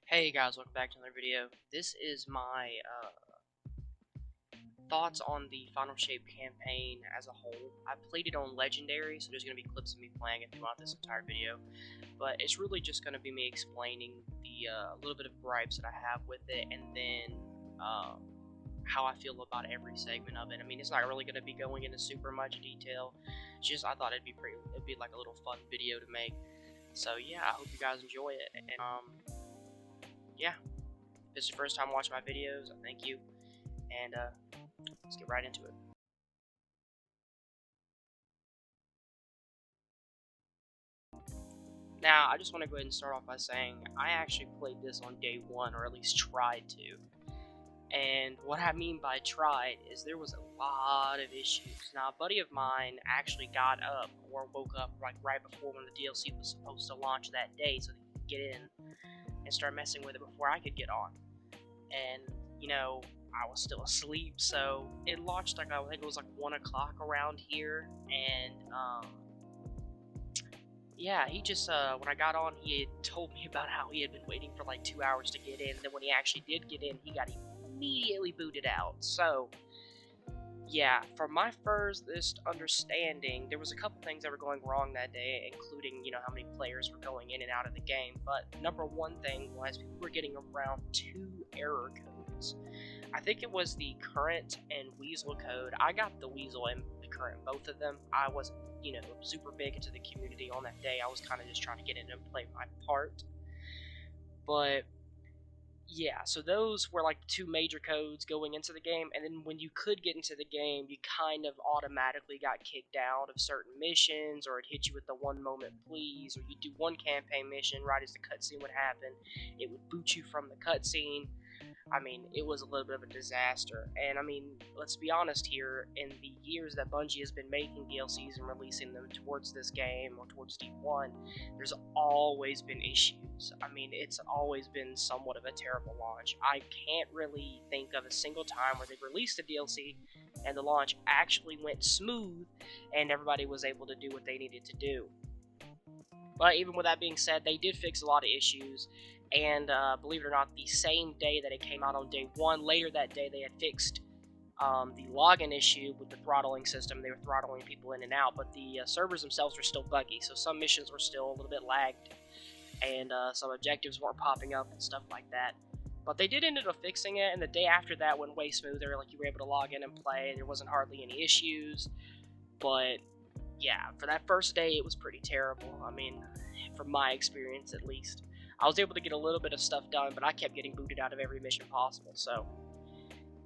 Hey guys, welcome back to another video. This is my thoughts on the Final Shape campaign as a whole. I played it on Legendary, so there's going to be clips of me playing it throughout this entire video. But it's really just going to be me explaining the little bit of gripes that I have with it, and then how I feel about every segment of it. I mean, it's not really going to be going into super much detail. It's just I thought it'd be like a little fun video to make. So yeah, I hope you guys enjoy it. And yeah. If this is your first time watching my videos, I thank you, and let's get right into it. Now, I just want to go ahead and start off by saying I actually played this on day one, or at least tried to. And what I mean by tried is there was a lot of issues. Now, a buddy of mine actually got up or woke up like right before when the DLC was supposed to launch that day so that he could get in and start messing with it before I could get on. And, you know, I was still asleep, so it launched like, I think it was like 1 o'clock around here, and, yeah, he just, when I got on, he had told me about how he had been waiting for like 2 hours to get in, and then when he actually did get in, he got immediately booted out. So, yeah, from my first understanding, there was a couple things that were going wrong that day, including, you know, how many players were going in and out of the game, but number one thing was people were getting around 2 error codes. I think it was the current and Weasel code. I got the Weasel and the current, both of them. I wasn't, you know, super big into the community on that day. I was kind of just trying to get in and play my part. But yeah, so those were like 2 major codes going into the game, and then when you could get into the game, you kind of automatically got kicked out of certain missions, or it hit you with the 1 moment please, or you do one campaign mission right as the cutscene would happen, it would boot you from the cutscene. I mean, it was a little bit of a disaster. And I mean, let's be honest here, in the years that Bungie has been making DLCs and releasing them towards this game or towards D1, there's always been issues. I mean, it's always been somewhat of a terrible launch. I can't really think of a single time where they released a DLC and the launch actually went smooth and everybody was able to do what they needed to do. But even with that being said, they did fix a lot of issues, and believe it or not, the same day that it came out on day 1, later that day they had fixed the login issue with the throttling system. They were throttling people in and out, but the servers themselves were still buggy, so some missions were still a little bit lagged, and some objectives weren't popping up and stuff like that. But they did end up fixing it, and the day after that went way smoother. Like, you were able to log in and play. There wasn't hardly any issues, but yeah, for that first day, it was pretty terrible. I mean, from my experience at least. I was able to get a little bit of stuff done, but I kept getting booted out of every mission possible, so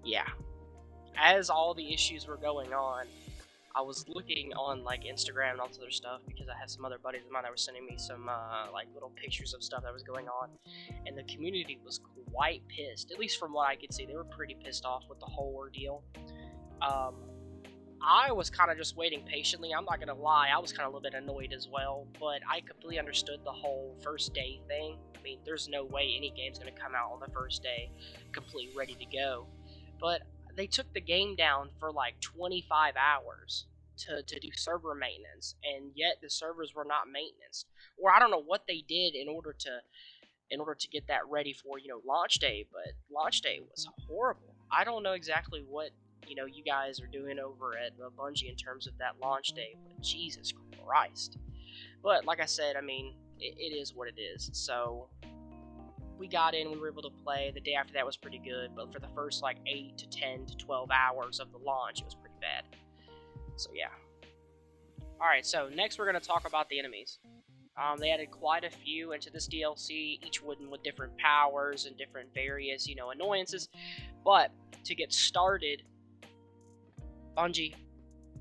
yeah. As all the issues were going on, I was looking on like Instagram and all this other stuff because I had some other buddies of mine that were sending me some like little pictures of stuff that was going on, and the community was quite pissed. At least from what I could see, they were pretty pissed off with the whole ordeal. I was kind of just waiting patiently. I'm not gonna lie, I was kind of a little bit annoyed as well, but I completely understood the whole first day thing. I mean, there's no way any game's gonna come out on the first day completely ready to go. But they took the game down for like 25 hours to do server maintenance, and yet the servers were not maintenance. Or I don't know what they did in order to get that ready for, you know, launch day, but launch day was horrible. I don't know exactly what, you know, you guys are doing over at Bungie in terms of that launch day, but Jesus Christ. But like I said, I mean, it is what it is. So we got in, we were able to play. The day after that was pretty good, but for the first like 8 to 10 to 12 hours of the launch, it was pretty bad. So yeah. Alright, so next we're going to talk about the enemies. They added quite a few into this DLC, each one with different powers and different various, you know, annoyances. But to get started, Bungie,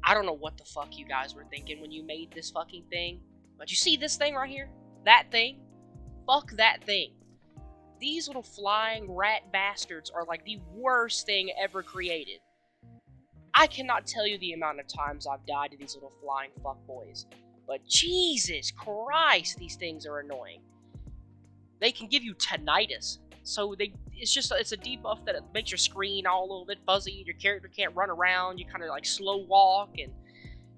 I don't know what the fuck you guys were thinking when you made this fucking thing, but you see this thing right here? That thing? Fuck that thing. These little flying rat bastards are like the worst thing ever created. I cannot tell you the amount of times I've died to these little flying fuckboys, but Jesus Christ, these things are annoying. They can give you tinnitus. So it's a debuff that it makes your screen all a little bit fuzzy. Your character can't run around. You kind of like slow walk and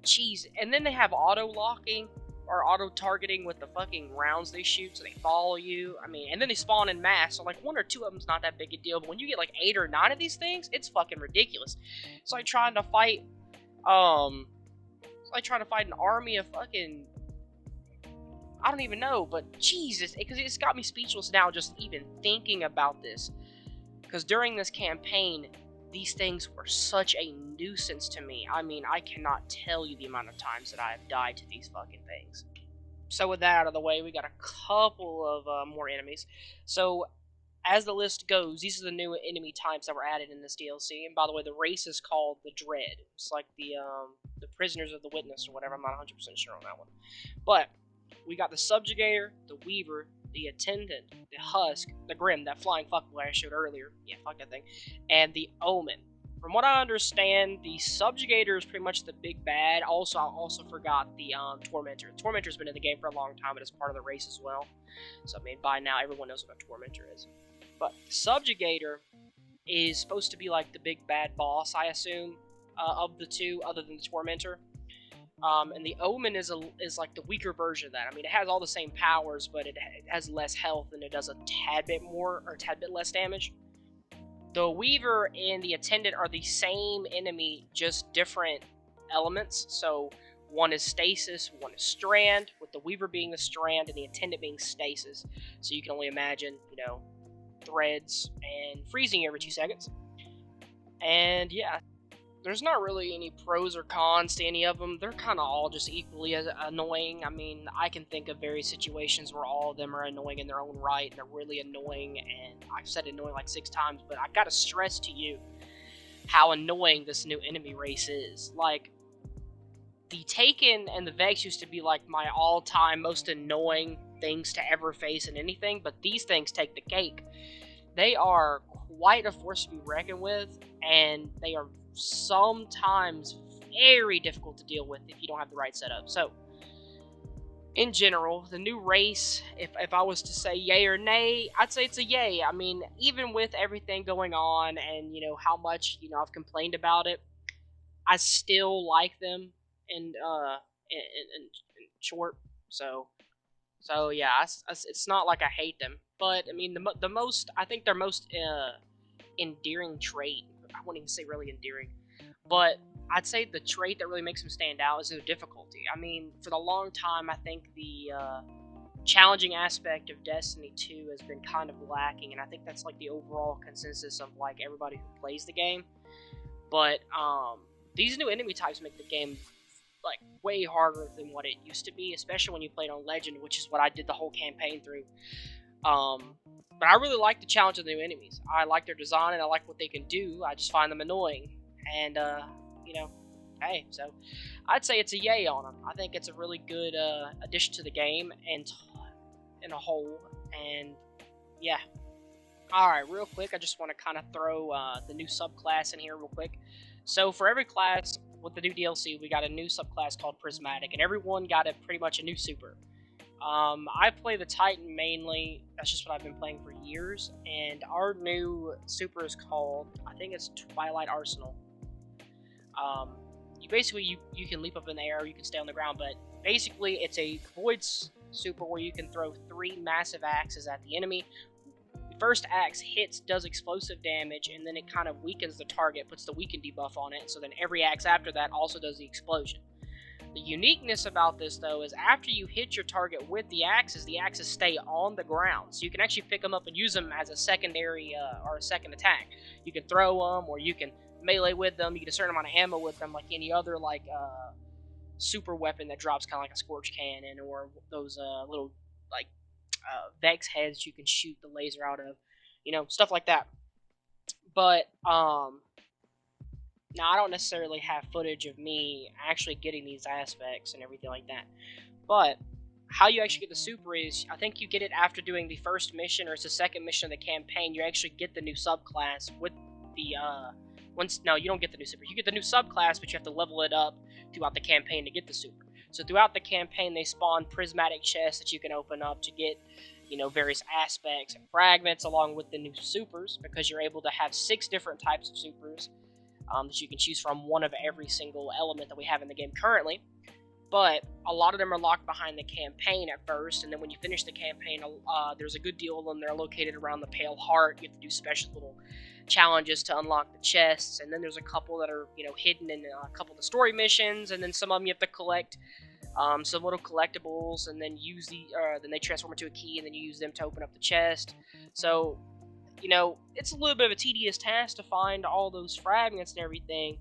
jeez. And then they have auto locking, are auto-targeting with the fucking rounds they shoot, so they follow you. I mean, and then they spawn in mass, so like 1 or 2 of them's not that big a deal, but when you get like 8 or 9 of these things, it's fucking ridiculous. It's like trying to fight, an army of fucking, I don't even know, but Jesus, because it's got me speechless now just even thinking about this. Because during this campaign, these things were such a nuisance to me. I mean, I cannot tell you the amount of times that I have died to these fucking things. So with that out of the way, we got a couple of more enemies. So as the list goes, these are the new enemy types that were added in this DLC. And by the way, the race is called the Dread. It's like the Prisoners of the Witness or whatever. I'm not 100% sure on that one. But we got the Subjugator, the Weaver, the Attendant, the Husk, the Grim, that flying fuckboy I showed earlier. Yeah, fuck that thing. And the Omen. From what I understand, the Subjugator is pretty much the big bad. Also, I also forgot the Tormentor. The Tormentor's been in the game for a long time, but it's part of the race as well. So, I mean, by now, everyone knows what a Tormentor is. But the Subjugator is supposed to be like the big bad boss, I assume, of the two, other than the Tormentor. And the Omen is like the weaker version of that. I mean, it has all the same powers, but it has less health and it does a tad bit more, or a tad bit less damage. The Weaver and the Attendant are the same enemy, just different elements. So one is Stasis, one is Strand, with the Weaver being the Strand and the Attendant being Stasis. So you can only imagine, you know, threads and freezing every 2 seconds. And yeah. There's not really any pros or cons to any of them. They're kind of all just equally as annoying. I mean, I can think of various situations where all of them are annoying in their own right, and they're really annoying, and I've said annoying like 6 times, but I gotta stress to you how annoying this new enemy race is. Like, the Taken and the Vex used to be like my all-time most annoying things to ever face in anything, but these things take the cake. They are quite a force to be reckoned with, and they are sometimes very difficult to deal with if you don't have the right setup. So, in general, the new race, if I was to say yay or nay, I'd say it's a yay. I mean, even with everything going on and, you know, how much, you know, I've complained about it, I still like them in short. So yeah, it's not like I hate them. But, I mean, I think their most endearing trait, I wouldn't even say really endearing, but I'd say the trait that really makes them stand out is their difficulty. I mean, for the long time, I think the challenging aspect of Destiny 2 has been kind of lacking, and I think that's like the overall consensus of like everybody who plays the game. But these new enemy types make the game like way harder than what it used to be, especially when you played on Legend, which is what I did the whole campaign through. But I really like the challenge of the new enemies. I like their design and I like what they can do. I just find them annoying. And, you know, hey, so I'd say it's a yay on them. I think it's a really good addition to the game and in a whole. And, yeah. Alright, real quick, I just want to kind of throw the new subclass in here real quick. So for every class with the new DLC, we got a new subclass called Prismatic. And everyone got pretty much a new super. I play the Titan mainly. That's just what I've been playing for years. And our new super is called, I think it's Twilight Arsenal. You can leap up in the air, you can stay on the ground, but basically it's a Void super where you can throw 3 massive axes at the enemy. The first axe hits, does explosive damage, and then it kind of weakens the target, puts the weaken debuff on it, so then every axe after that also does the explosion. The uniqueness about this, though, is after you hit your target with the axes stay on the ground. So you can actually pick them up and use them as a secondary or a second attack. You can throw them, or you can melee with them. You get a certain amount of ammo with them, like any other like super weapon that drops kind of like a Scorch Cannon, or those little like Vex heads you can shoot the laser out of. You know, stuff like that. But now, I don't necessarily have footage of me actually getting these aspects and everything like that, but how you actually get the super is, I think you get it after doing the first mission, or it's the second mission of the campaign. You actually get the new subclass with the, no, you don't get the new super. You get the new subclass, but you have to level it up throughout the campaign to get the super. So throughout the campaign, they spawn prismatic chests that you can open up to get, you know, various aspects and fragments along with the new supers, because you're able to have 6 different types of supers. That you can choose from, one of every single element that we have in the game currently. but a lot of them are locked behind the campaign at first, and then when you finish the campaign, there's a good deal of them that are located around the Pale Heart. You have to do special little challenges to unlock the chests, and then there's a couple that are, you know, hidden in a couple of the story missions, and then some of them you have to collect some little collectibles, and then use then they transform into a key, and then you use them to open up the chest. So, you know, it's a little bit of a tedious task to find all those fragments and everything,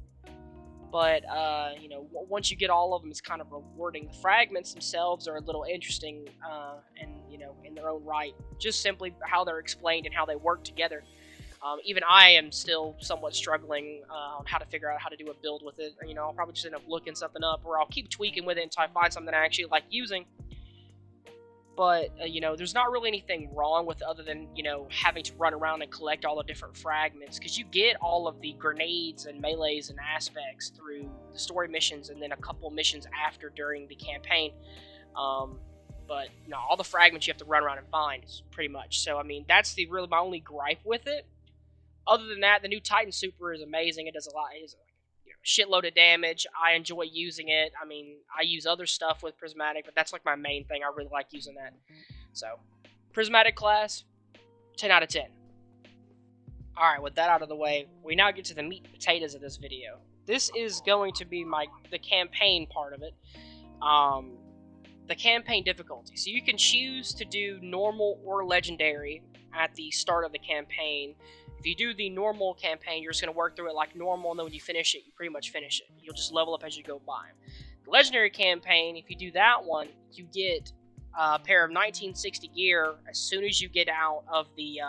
but, you know, once you get all of them, it's kind of rewarding. The fragments themselves are a little interesting, and, you know, in their own right, just simply how they're explained and how they work together. Even I am still somewhat struggling on how to figure out how to do a build with it. You know, I'll probably just end up looking something up, or I'll keep tweaking with it until I find something I actually like using. But, you know, there's not really anything wrong with it other than, you know, having to run around and collect all the different fragments, because you get all of the grenades and melees and aspects through the story missions, and then a couple missions after during the campaign. But, no, all the fragments you have to run around and find, pretty much. So, I mean, that's really my only gripe with it. Other than that, the new Titan Super is amazing. It does a lot. It's, you know, shitload of damage. I enjoy using it. I mean, I use other stuff with Prismatic, but that's like my main thing. I really like using that. So, Prismatic class, 10 out of 10. Alright, with that out of the way, we now get to the meat and potatoes of this video. This is going to be the campaign part of it. The campaign difficulty. So you can choose to do normal or legendary at the start of the campaign. If you do the normal campaign, you're just going to work through it like normal, and then when you finish it, you pretty much finish it. You'll just level up as you go by. The legendary campaign, if you do that one, you get a pair of 1960 gear as soon as you get out of the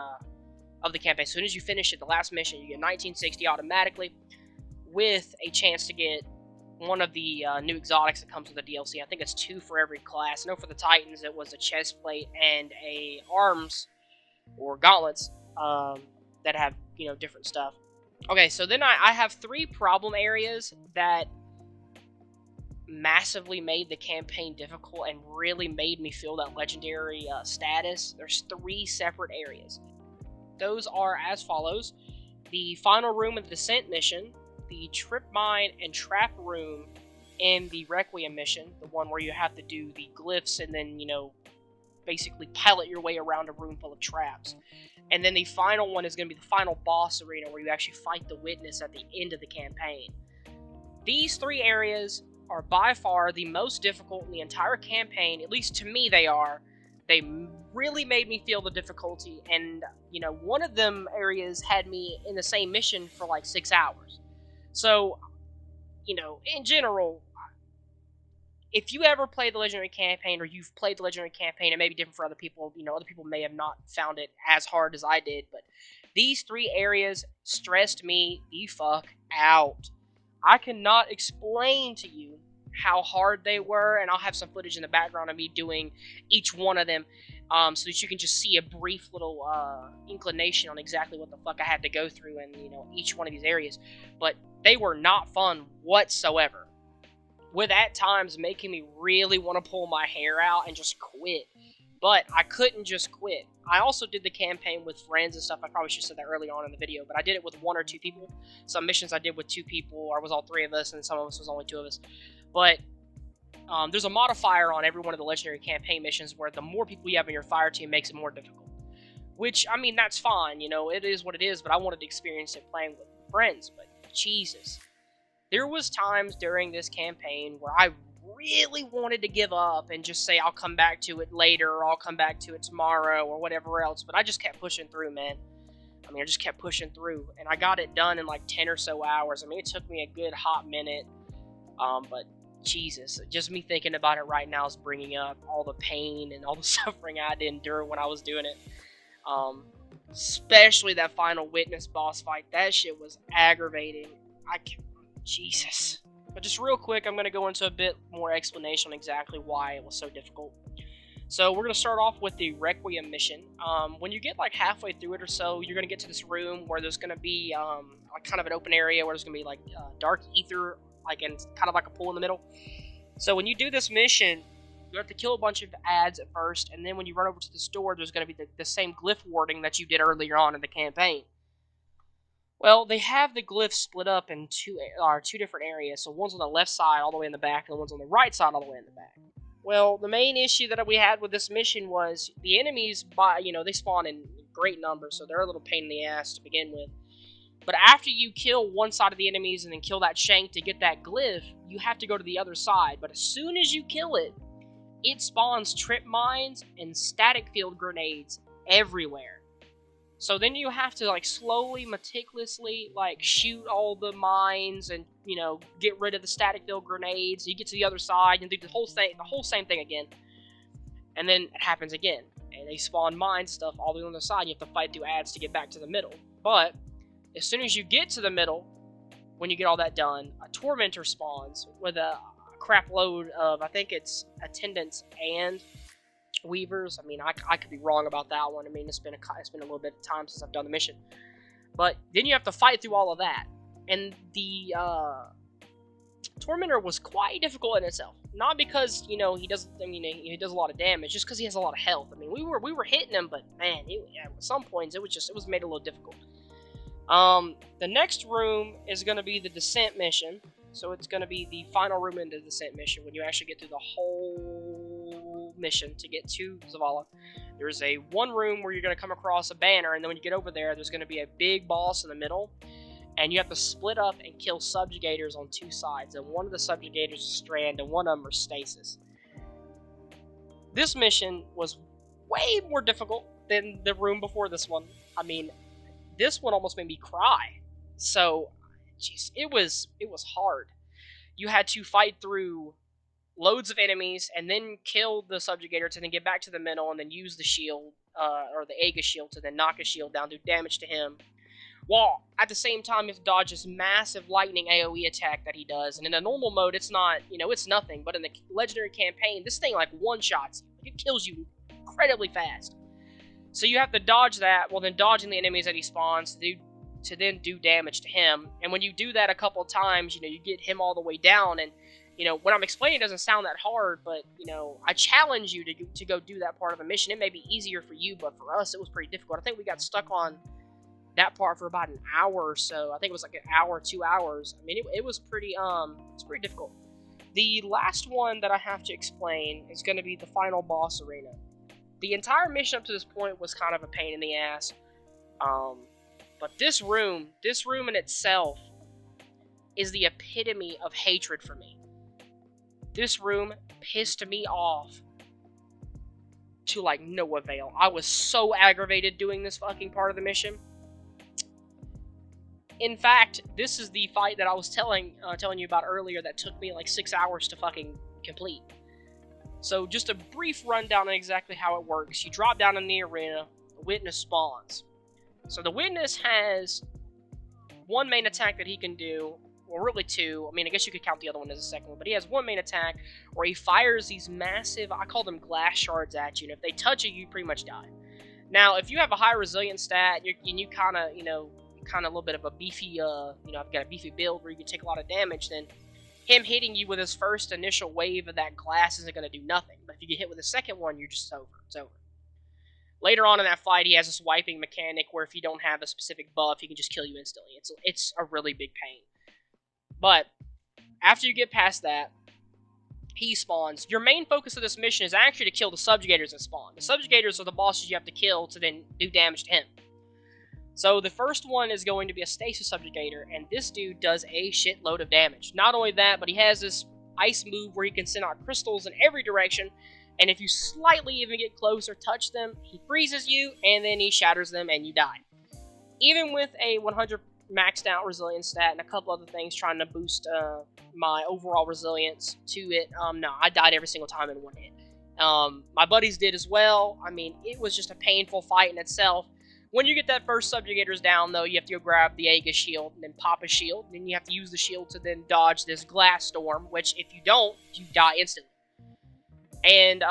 campaign. As soon as you finish it, the last mission, you get 1960 automatically, with a chance to get one of the new exotics that comes with the DLC. I think it's 2 for every class. I know for the Titans, it was a chest plate and a arms or gauntlets that have, you know, different stuff. Okay, so then I have 3 problem areas that massively made the campaign difficult and really made me feel that legendary status. There's 3 separate areas. Those are as follows: the final room of the Descent mission, the trip mine and trap room in the Requiem mission, the one where you have to do the glyphs and then, you know, basically pilot your way around a room full of traps. And then the final one is going to be the final boss arena, where you actually fight the Witness at the end of the campaign. These 3 areas are by far the most difficult in the entire campaign. At least to me they are. They really made me feel the difficulty, and, you know, one of them areas had me in the same mission for like 6 hours. So, you know, in general, if you ever played the Legendary Campaign, or you've played the Legendary Campaign, it may be different for other people. You know, other people may have not found it as hard as I did, but these 3 areas stressed me the fuck out. I cannot explain to you how hard they were, and I'll have some footage in the background of me doing each one of them, so that you can just see a brief little inclination on exactly what the fuck I had to go through in, you know, each one of these areas. But they were not fun whatsoever, with at times making me really want to pull my hair out and just quit. But I couldn't just quit. I also did the campaign with friends and stuff. I probably should have said that early on in the video, but I did it with 1 or 2 people. Some missions I did with 2 people, or it was all 3 of us, and some of us was only 2 of us. But there's a modifier on every one of the Legendary Campaign missions where the more people you have in your fire team makes it more difficult. Which, I mean, that's fine, you know, it is what it is, but I wanted to experience it playing with friends. But Jesus. There was times during this campaign where I really wanted to give up and just say I'll come back to it later, or I'll come back to it tomorrow, or whatever else, but I just kept pushing through, man. I mean, I just kept pushing through, and I got it done in like 10 or so hours. I mean, it took me a good hot minute, but Jesus, just me thinking about it right now is bringing up all the pain and all the suffering I had to endure when I was doing it. Especially that final Witness boss fight. That shit was aggravating. Jesus. But just real quick, I'm going to go into a bit more explanation on exactly why it was so difficult. So we're going to start off with the Requiem mission. When you get like halfway through it or so, you're going to get to this room where there's going to be like kind of an open area where there's going to be like dark ether, like, and kind of like a pool in the middle. So when you do this mission, you have to kill a bunch of ads at first, and then when you run over to this door, there's going to be the same glyph warding that you did earlier on in the campaign. Well, they have the glyphs split up in two different areas. So one's on the left side all the way in the back, and the one's on the right side all the way in the back. Well, the main issue that we had with this mission was the enemies, they spawn in great numbers, so they're a little pain in the ass to begin with. But after you kill one side of the enemies and then kill that shank to get that glyph, you have to go to the other side. But as soon as you kill it, it spawns trip mines and static field grenades everywhere. So then you have to slowly, meticulously shoot all the mines and get rid of the static field grenades. You get to the other side and do the whole same thing again. And then it happens again, and they spawn mines and stuff all the way on the side. And you have to fight through ads to get back to the middle. But as soon as you get to the middle, when you get all that done, a tormentor spawns with a crap load of, I think it's attendants and weavers. I mean, I could be wrong about that one. I mean, it's been a little bit of time since I've done the mission. But then you have to fight through all of that. And the tormentor was quite difficult in itself. Not because, he does a lot of damage, just because he has a lot of health. I mean, we were hitting him, but man, at some points it was made a little difficult. The next room is going to be the descent mission. So it's going to be the final room in the descent mission when you actually get through the whole mission to get to Zavala. There's one room where you're going to come across a banner, and then when you get over there, there's going to be a big boss in the middle, and you have to split up and kill subjugators on two sides, and one of the subjugators is Strand, and one of them are Stasis. This mission was way more difficult than the room before this one. I mean, this one almost made me cry. So, jeez, it was hard. You had to fight through loads of enemies and then kill the subjugator to then get back to the middle and then use the shield, or the Aegis shield, to then knock a shield down, do damage to him. While at the same time, you have to dodge this massive lightning AoE attack that he does. And in a normal mode, it's not, it's nothing. But in the legendary campaign, this thing one-shots you. It kills you incredibly fast. So you have to dodge that, while then dodging the enemies that he spawns to then do damage to him. And when you do that a couple times, you get him all the way down. And, what I'm explaining doesn't sound that hard, but, I challenge you to go do that part of the mission. It may be easier for you, but for us, it was pretty difficult. I think we got stuck on that part for about an hour or so. I think it was like an hour, 2 hours. I mean, it was pretty difficult. The last one that I have to explain is going to be the final boss arena. The entire mission up to this point was kind of a pain in the ass. But this room in itself is the epitome of hatred for me. This room pissed me off to no avail. I was so aggravated doing this fucking part of the mission. In fact, this is the fight that I was telling you about earlier that took me 6 hours to fucking complete. So just a brief rundown on exactly how it works. You drop down in the arena, the witness spawns. So the witness has one main attack that he can do, well really two. I mean, I guess you could count the other one as a second one, but he has one main attack where he fires these massive, I call them glass shards at you, and if they touch you, you pretty much die. Now, if you have a high resilience stat, and you kind of, a little bit of a beefy, I've got a beefy build where you can take a lot of damage, then him hitting you with his first initial wave of that glass isn't going to do nothing. But if you get hit with the second one, you're just over. It's over. Later on in that fight, he has this wiping mechanic where if you don't have a specific buff, he can just kill you instantly. It's a really big pain. But after you get past that, he spawns. Your main focus of this mission is actually to kill the subjugators that spawn. The subjugators are the bosses you have to kill to then do damage to him. So the first one is going to be a stasis subjugator, and this dude does a shitload of damage. Not only that, but he has this ice move where he can send out crystals in every direction, and if you slightly even get close or touch them, he freezes you, and then he shatters them, and you die. Even with a 100 maxed out resilience stat and a couple other things trying to boost my overall resilience to it, no, I died every single time in one hit. My buddies did as well. I mean, it was just a painful fight in itself. When you get that first subjugators down, though, you have to go grab the Aegis shield and then pop a shield. And then you have to use the shield to then dodge this glass storm, which if you don't, you die instantly. And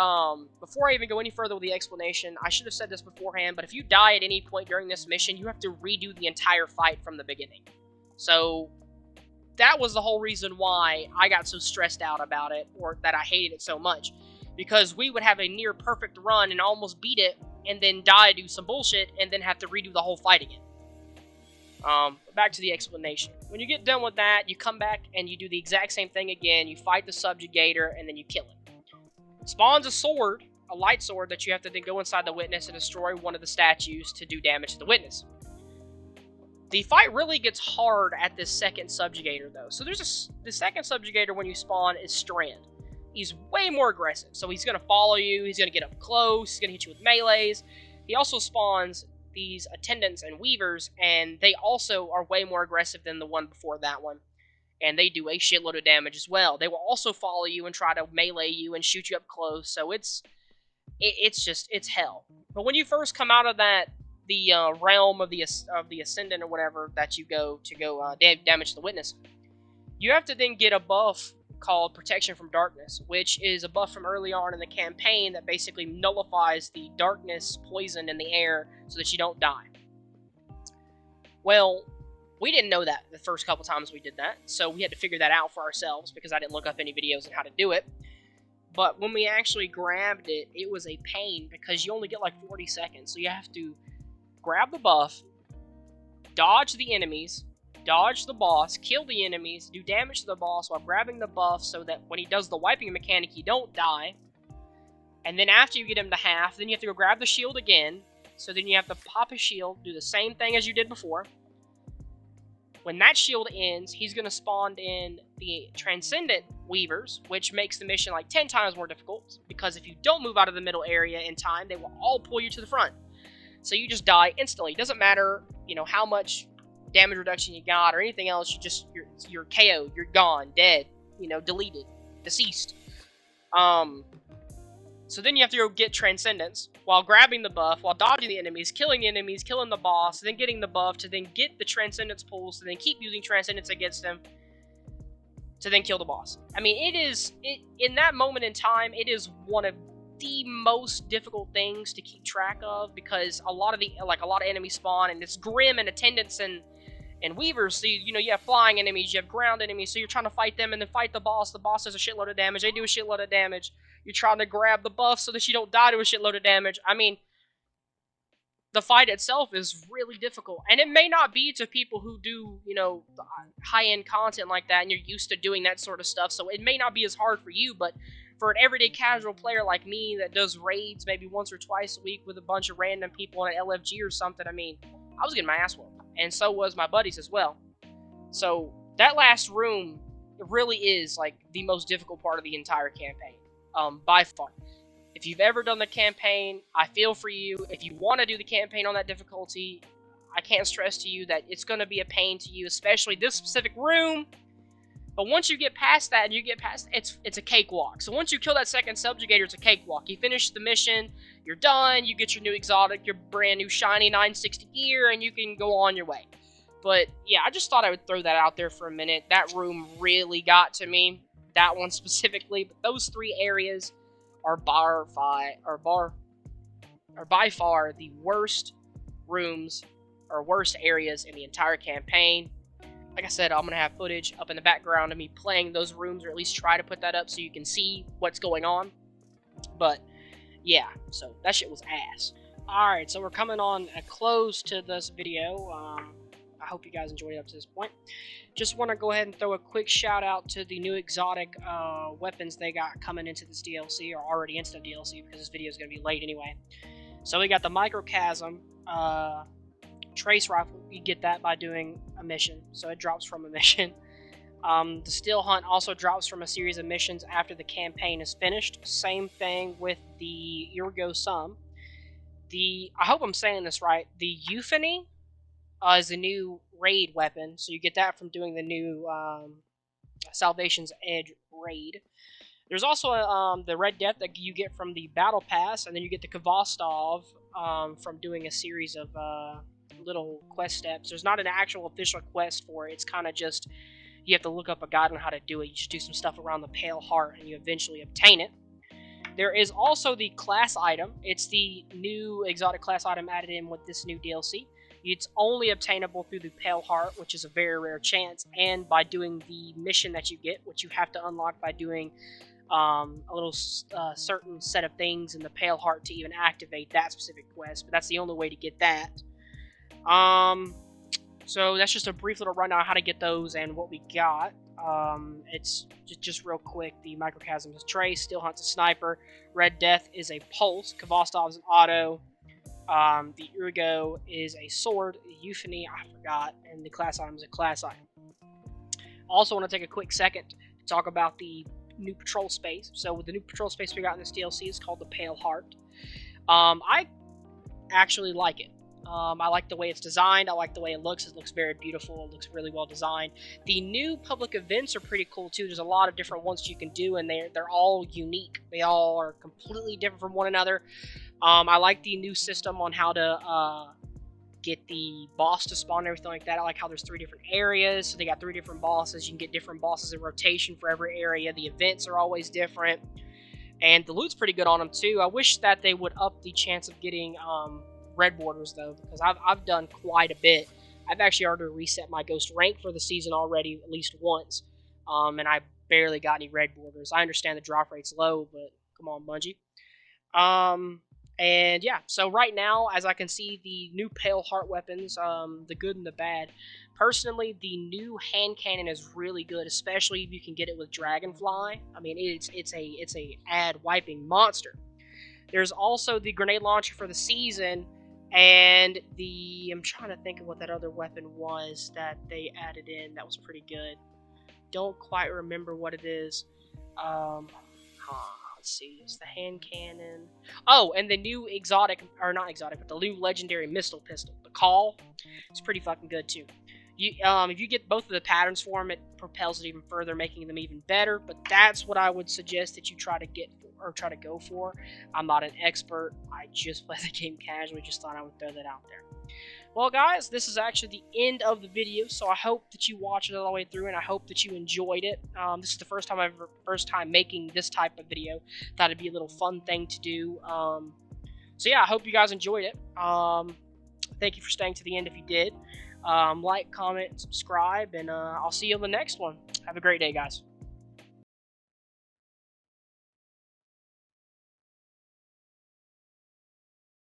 before I even go any further with the explanation, I should have said this beforehand, but if you die at any point during this mission, you have to redo the entire fight from the beginning. So that was the whole reason why I got so stressed out about it, or that I hated it so much. Because we would have a near perfect run and almost beat it, and then die, do some bullshit, and then have to redo the whole fight again. Back to the explanation. When you get done with that, you come back and you do the exact same thing again. You fight the subjugator, and then you kill it. Spawns a sword, a light sword, that you have to then go inside the witness and destroy one of the statues to do damage to the witness. The fight really gets hard at this second subjugator, though. So the second subjugator when you spawn is Strand. He's way more aggressive, so he's going to follow you, he's going to get up close, he's going to hit you with melees. He also spawns these attendants and weavers, and they also are way more aggressive than the one before that one. And they do a shitload of damage as well. They will also follow you and try to melee you and shoot you up close, so it's hell. But when you first come out of the realm of the Ascendant or whatever that you go to damage the witness, you have to then get a buff called Protection from Darkness, which is a buff from early on in the campaign that basically nullifies the darkness poison in the air so that you don't die. Well, we didn't know that the first couple times we did that, so we had to figure that out for ourselves because I didn't look up any videos on how to do it. But when we actually grabbed it, it was a pain because you only get like 40 seconds, so you have to grab the buff, dodge the enemies, dodge the boss, kill the enemies, do damage to the boss while grabbing the buff so that when he does the wiping mechanic, you don't die. And then after you get him to half, then you have to go grab the shield again. So then you have to pop his shield, do the same thing as you did before. When that shield ends, he's going to spawn in the Transcendent Weavers, which makes the mission like 10 times more difficult, because if you don't move out of the middle area in time, they will all pull you to the front. So you just die instantly. It doesn't matter, how much damage reduction you got or anything else. You're KO'd, you're gone, dead, deleted, deceased. So then you have to go get Transcendence while grabbing the buff, while dodging the enemies, killing the boss, then getting the buff to then get the Transcendence pulls, to then keep using Transcendence against them, to then kill the boss. I mean, in that moment in time, it is one of the most difficult things to keep track of because a lot of enemies spawn and it's grim and attendants and weavers. So you have flying enemies, you have ground enemies, so you're trying to fight them and then fight the boss. The boss does a shitload of damage. They do a shitload of damage. You're trying to grab the buff so that you don't die to a shitload of damage. I mean, the fight itself is really difficult. And it may not be to people who do, high-end content like that and you're used to doing that sort of stuff, so it may not be as hard for you, but for an everyday casual player like me that does raids maybe once or twice a week with a bunch of random people on an LFG or something, I mean, I was getting my ass whooped. And so was my buddies as well. So that last room really is like the most difficult part of the entire campaign, by far. If you've ever done the campaign, I feel for you. If you want to do the campaign on that difficulty, I can't stress to you that it's going to be a pain to you, especially this specific room. But once you get past that, it's a cakewalk. So once you kill that second subjugator, it's a cakewalk. You finish the mission, you're done, you get your new exotic, your brand new shiny 960 gear, and you can go on your way. But yeah, I just thought I would throw that out there for a minute. That room really got to me, that one specifically. But those three areas are by far the worst rooms or worst areas in the entire campaign. Like I said, I'm going to have footage up in the background of me playing those rooms, or at least try to put that up so you can see what's going on. But, yeah, so that shit was ass. Alright, so we're coming on a close to this video. I hope you guys enjoyed it up to this point. Just want to go ahead and throw a quick shout out to the new exotic weapons they got coming into this DLC, or already into the DLC, because this video is going to be late anyway. So we got the Microchasm Trace Rifle. You get that by doing a mission, so it drops from a mission. The Steel Hunt also drops from a series of missions after the campaign is finished. Same thing with the Ergo Sum. I hope I'm saying this right, the Euphony is a new raid weapon, so you get that from doing the new Salvation's Edge raid. There's also the Red Death that you get from the Battle Pass, and then you get the Kvostov from doing a series of little quest steps. There's not an actual official quest for it. It's kind of just, you have to look up a guide on how to do it. You just do some stuff around the Pale Heart, and you eventually obtain it. There is also the class item. It's the new exotic class item added in with this new DLC. It's only obtainable through the Pale Heart, which is a very rare chance, and by doing the mission that you get, which you have to unlock by doing a little certain set of things in the Pale Heart to even activate that specific quest, but that's the only way to get that. So that's just a brief little rundown on how to get those and what we got. It's just real quick. The Microchasm is Trace, Steel Hunt's a Sniper, Red Death is a Pulse, Kvostov's an Auto, the Urgo is a Sword, Euphony, I forgot, and the class item is a class item. Also want to take a quick second to talk about the new patrol space. So with the new patrol space we got in this DLC, it's called the Pale Heart. I actually like it. I like the way it's designed. I like the way it looks. It looks very beautiful. It looks really well designed. The new public events are pretty cool too. There's a lot of different ones you can do, and they're all unique. They all are completely different from one another. I like the new system on how to get the boss to spawn and everything like that. I like how there's 3 different areas, so they got 3 different bosses. You can get different bosses in rotation for every area. The events are always different, and the loot's pretty good on them too. I wish that they would up the chance of getting red borders though, because I've done quite a bit. I've actually already reset my ghost rank for the season already at least once, and I barely got any red borders. I understand the drop rate's low, but come on, Bungie. And yeah, so right now, as I can see, the new Pale Heart weapons, the good and the bad. Personally, the new hand cannon is really good, especially if you can get it with Dragonfly. I mean, it's a ad wiping monster. There's also the grenade launcher for the season, and I'm trying to think of what that other weapon was that they added in that was pretty good. Don't quite remember what it is. Let's see, it's the hand cannon. Oh, and the new exotic, or not exotic, but the new legendary missile pistol, the Call. It's pretty fucking good too. If you get both of the patterns for them, it propels it even further, making them even better. But that's what I would suggest that you try to get or try to go for. I'm not an expert. I just play the game casually. Just thought I would throw that out there. Well, guys, this is actually the end of the video, so I hope that you watched it all the way through, and I hope that you enjoyed it. This is the first time making this type of video. Thought it'd be a little fun thing to do. So yeah, I hope you guys enjoyed it. Thank you for staying to the end if you did. Like, comment, subscribe, and I'll see you on the next one. Have a great day, guys.